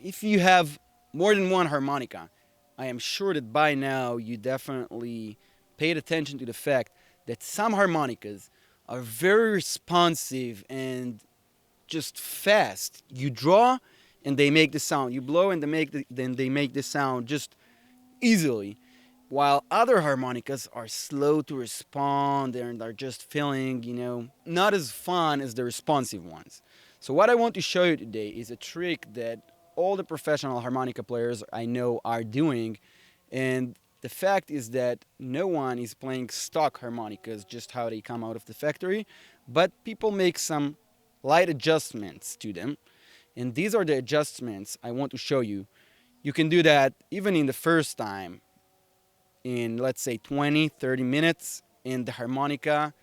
If you have more than one harmonica, I am sure that by now you definitely paid attention to the fact that some harmonicas are very responsive and just fast. You draw and they make the sound. You blow and then they make the sound just easily. While other harmonicas are slow to respond and are just feeling, not as fun as the responsive ones. So, what I want to show you today is a trick that all the professional harmonica players I know are doing. And the fact is that no one is playing stock harmonicas just how they come out of the factory, but people make some light adjustments to them. And these are the adjustments I want to show you. You can do that even in the first time in, let's say, 20, 30 minutes, and the harmonica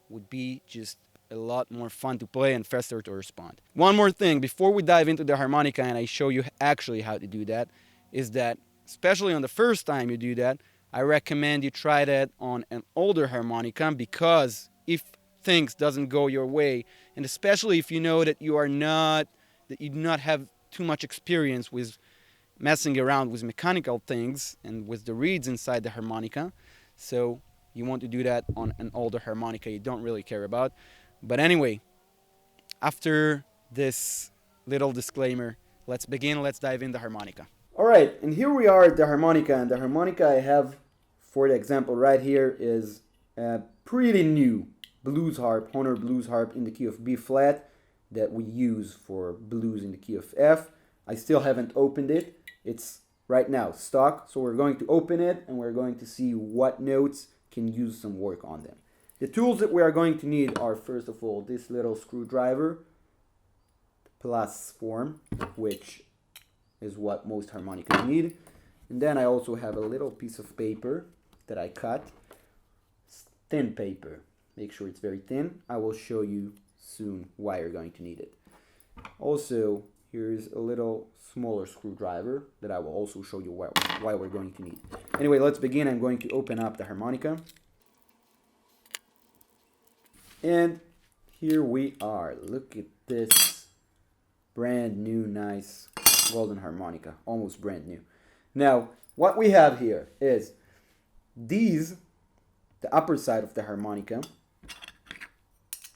would be just a lot more fun to play and faster to respond. One more thing before we dive into the harmonica and I show you actually how to do that is that, especially on the first time you do that, I recommend you try that on an older harmonica, because if things doesn't go your way, and especially if you know that you do not have too much experience with messing around with mechanical things and with the reeds inside the harmonica. So you want to do that on an older harmonica you don't really care about. But anyway, after this little disclaimer, let's begin. Let's dive in the harmonica. All right, and here we are at the harmonica, and the harmonica I have for the example right here is a pretty new blues harp, Honor blues harp in the key of B flat that we use for blues in the key of F. I still haven't opened it. It's right now stock, so we're going to open it and we're going to see what notes can use some work on them. The tools that we are going to need are, first of all, this little screwdriver, plus form, which is what most harmonicas need. And then I also have a little piece of paper that I cut. It's thin paper. Make sure it's very thin. I will show you soon why you're going to need it. Also, here's a little smaller screwdriver that I will also show you why we're going to need. Anyway, let's begin. I'm going to open up the harmonica. And here we are. Look at this brand new, nice golden harmonica. Almost brand new. Now, what we have here is the upper side of the harmonica.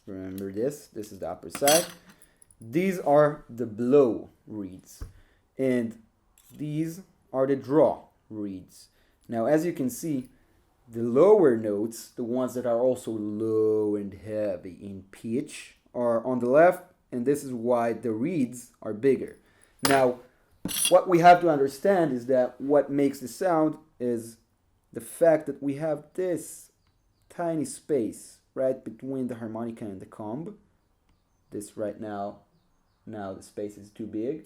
Remember this is the upper side. These are the blow reeds, and these are the draw reeds. Now, as you can see, the lower notes, the ones that are also low and heavy in pitch, are on the left, and this is why the reeds are bigger. Now, what we have to understand is that what makes the sound is the fact that we have this tiny space right between the harmonica and the comb. This right now the space is too big.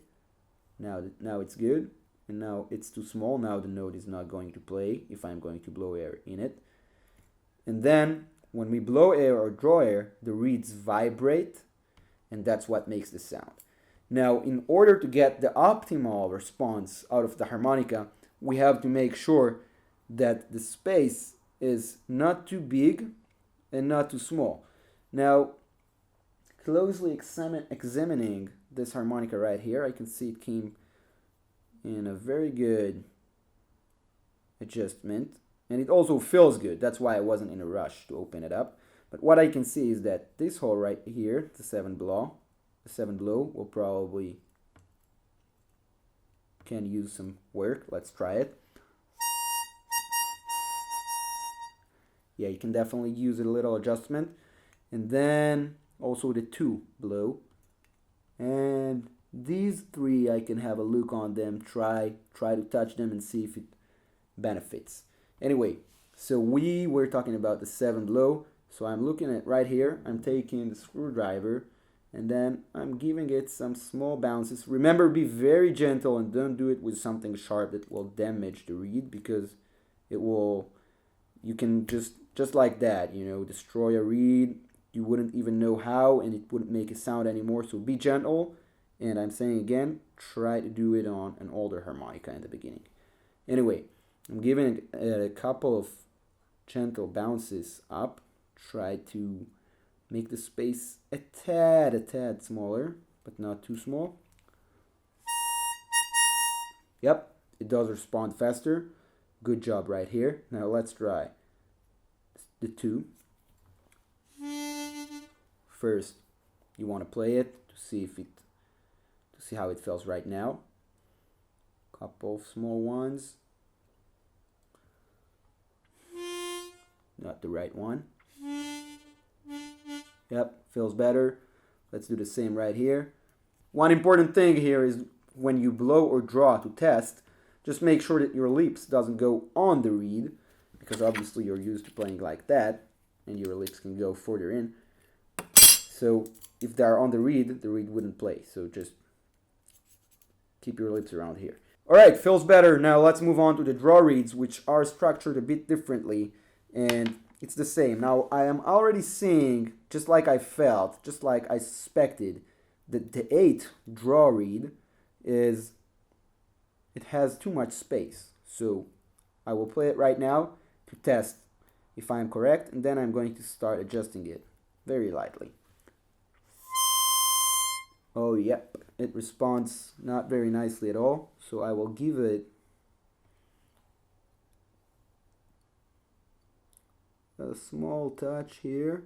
Now it's good, and now it's too small. Now the note is not going to play if I'm going to blow air in it. And then when we blow air or draw air, the reeds vibrate, and that's what makes the sound. Now, in order to get the optimal response out of the harmonica, we have to make sure that the space is not too big and not too small. Now, closely examining this harmonica right here, I can see it came in a very good adjustment, and it also feels good. That's why I wasn't in a rush to open it up. But what I can see is that this hole right here, the 7 blow will probably can use some work. Let's try it. Yeah, you can definitely use a little adjustment. And then also the 2 blow. And these 3, I can have a look on them, try to touch them and see if it benefits. Anyway, so we were talking about the 7 blow. So I'm looking at right here. I'm taking the screwdriver and then I'm giving it some small bounces. Remember, be very gentle and don't do it with something sharp that will damage the reed, because you can just like that, destroy a reed. You wouldn't even know how, and it wouldn't make a sound anymore. So be gentle, and I'm saying again, try to do it on an older harmonica in the beginning. Anyway, I'm giving it a couple of gentle bounces up. Try to make the space a tad smaller, but not too small. Yep, it does respond faster. Good job right here. Now let's try the 2. First, you want to play it to see how it feels right now. Couple of small ones. Not the right one. Yep, feels better. Let's do the same right here. One important thing here is when you blow or draw to test, just make sure that your lips doesn't go on the reed, because obviously you're used to playing like that, and your lips can go further in. So if they're on the reed wouldn't play. So just keep your lips around here. Alright, feels better. Now let's move on to the draw reeds, which are structured a bit differently, and it's the same. Now I am already seeing, just like I felt, just like I suspected, that the 8 draw reed it has too much space. So I will play it right now to test if I'm correct, and then I'm going to start adjusting it very lightly. Oh yep, it responds not very nicely at all, so I will give it a small touch here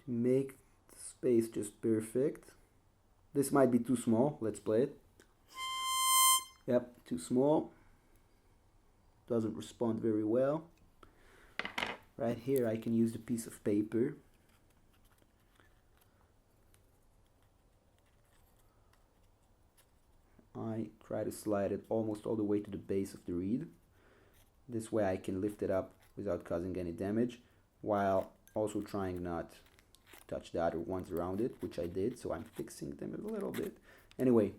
to make the space just perfect. This might be too small. Let's play it. Yep, too small. Doesn't respond very well. Right here I can use the piece of paper. I try to slide it almost all the way to the base of the reed. This way I can lift it up without causing any damage, while also trying not to touch the other ones around it, which I did, so I'm fixing them a little bit. Anyway.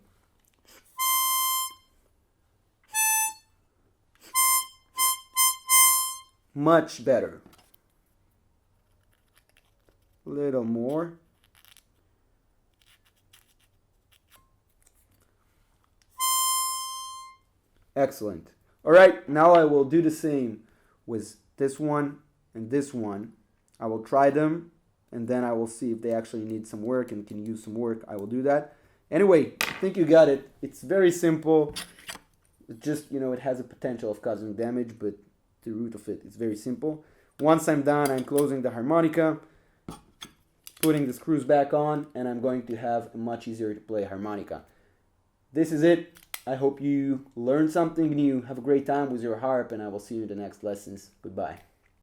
Much better. A little more. Excellent. Alright, now I will do the same with this one and this one. I will try them, and then I will see if they actually need some work and can use some work. I will do that. Anyway, I think you got it. It's very simple. It just, it has a potential of causing damage, but the root of it is very simple. Once I'm done, I'm closing the harmonica, putting the screws back on, and I'm going to have a much easier to play harmonica. This is it. I hope you learned something new. Have a great time with your harp, and I will see you in the next lessons. Goodbye.